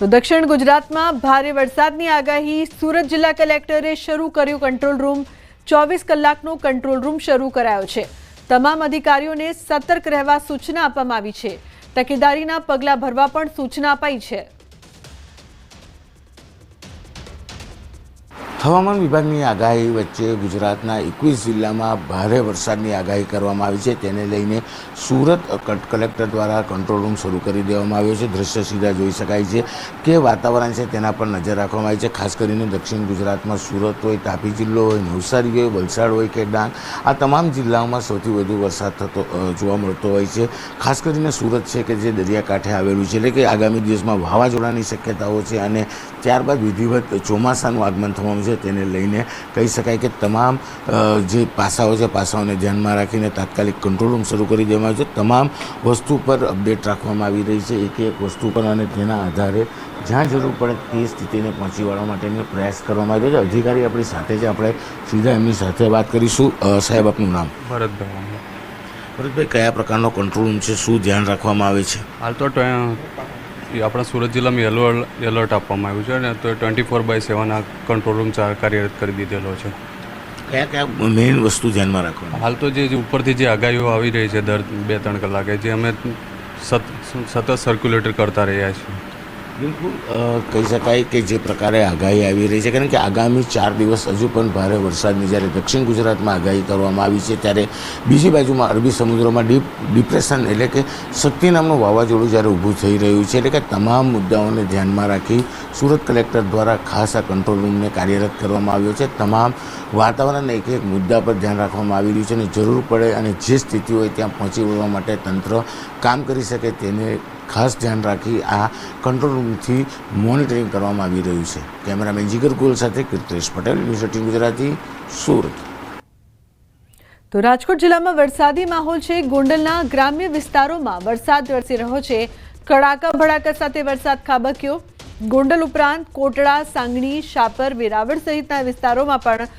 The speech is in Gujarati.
તો દક્ષિણ ગુજરાતમાં ભારે વરસાદની આગાહી। સુરત જિલ્લા કલેક્ટરે શરૂ કર્યો કંટ્રોલ રૂમ। 24 કલાકનો કંટ્રોલ રૂમ શરૂ કરાયો છે। તમામ અધિકારીઓને સતર્ક રહેવા સૂચના આપવામાં આવી છે। તકેદારીના પગલાં ભરવા પણ સૂચના અપાઈ છે। હવામાન વિભાગની આગાહી વચ્ચે ગુજરાતના 21 જિલ્લામાં ભારે વરસાદની આગાહી કરવામાં આવી છે। તેને લઈને સુરત કલેક્ટર દ્વારા કંટ્રોલ રૂમ શરૂ કરી દેવામાં આવ્યો છે। દ્રશ્ય સીધા જોઈ શકાય છે કે વાતાવરણ છે તેના પર નજર રાખવામાં આવી છે। ખાસ કરીને દક્ષિણ ગુજરાતમાં સુરત હોય, તાપી જિલ્લો હોય, નવસારી હોય, વલસાડ હોય કે ડાંગ, આ તમામ જિલ્લાઓમાં સૌથી વધુ વરસાદ થતો જોવા મળતો હોય છે। ખાસ કરીને સુરત છે કે જે દરિયાકાંઠે આવેલું છે, એટલે કે આગામી દિવસમાં વાવાઝોડાની શક્યતાઓ છે અને ત્યારબાદ વિધિવત ચોમાસાનું આગમન થવાનું છે। તેને લઈને કહી શકાય કે તમામ જે પાસાઓ છે પાસાઓને ધ્યાનમાં રાખીને તાત્કાલિક કંટ્રોલ રૂમ શરૂ કરી દેવામાં આવ્યો છે। તમામ વસ્તુ પર અપડેટ રાખવામાં આવી રહી છે, એક એક વસ્તુ પર, અને તેના આધારે જ્યાં જરૂર પડે તે સ્થિતિને પહોંચી વળવા માટેનો પ્રયાસ કરવામાં આવ્યો છે। અધિકારી આપણી સાથે છે, આપણે સીધા એમની સાથે વાત કરીશું। સાહેબ, આપનું નામ? ભરતભાઈ, કયા પ્રકારનો કંટ્રોલ રૂમ છે, શું ધ્યાન રાખવામાં આવે છે? હાલ તો આપણા સુરત જિલ્લામાં યલો એલર્ટ આપવામાં આવ્યું છે અને તો 24/7 આ કંટ્રોલ રૂમ કાર્યરત કરી દીધેલો છે। કયા કયા મેઇન વસ્તુ ધ્યાનમાં રાખવાની? હાલ તો જે ઉપરથી જે આગાહીઓ આવી રહી છે દર 2-3 કલાકે, જે અમે સતત સર્ક્યુલેટર કરતા રહ્યા છીએ। બિલકુલ કહી શકાય કે જે પ્રકારે આગાહી આવી રહી છે, કારણ કે આગામી 4 દિવસ હજુ પણ ભારે વરસાદની જ્યારે દક્ષિણ ગુજરાતમાં આગાહી કરવામાં આવી છે, ત્યારે બીજી બાજુમાં અરબી સમુદ્રમાં ડિપ્રેશન એટલે કે શક્તિ નામનું વાવાઝોડું જ્યારે ઊભું થઈ રહ્યું છે, એટલે કે તમામ મુદ્દાઓને ધ્યાનમાં રાખી સુરત કલેક્ટર દ્વારા ખાસ આ કંટ્રોલ રૂમને કાર્યરત કરવામાં આવ્યો છે। તમામ વાતાવરણના એક એક મુદ્દા પર ધ્યાન રાખવામાં આવી રહ્યું છે અને જરૂર પડે અને જે સ્થિતિ હોય ત્યાં પહોંચી વળવા માટે તંત્ર કામ કરી શકે તેને ખાસ ધ્યાન રાખી આ કંટ્રોલ રૂમથી મોનિટરિંગ કરવામાં આવી રહ્યું છે। કેમેરામેન જીગર કુલ સાથે કીર્તેશ પટેલ, ન્યૂઝ 18 ગુજરાતી, સુરત। તો રાજકોટ જિલ્લામાં વરસાદી માહોલ છે। ગોંડલના ગ્રામ્ય વિસ્તારોમાં વરસાદ વરસી રહ્યો છે। કડાકા ભડાકા સાથે વરસાદ ખાબક્યો। ગોંડલ ઉપરાંત કોટડા, સાંગણી, શાપર, વેરાવળ સહિતના વિસ્તારોમાં પણ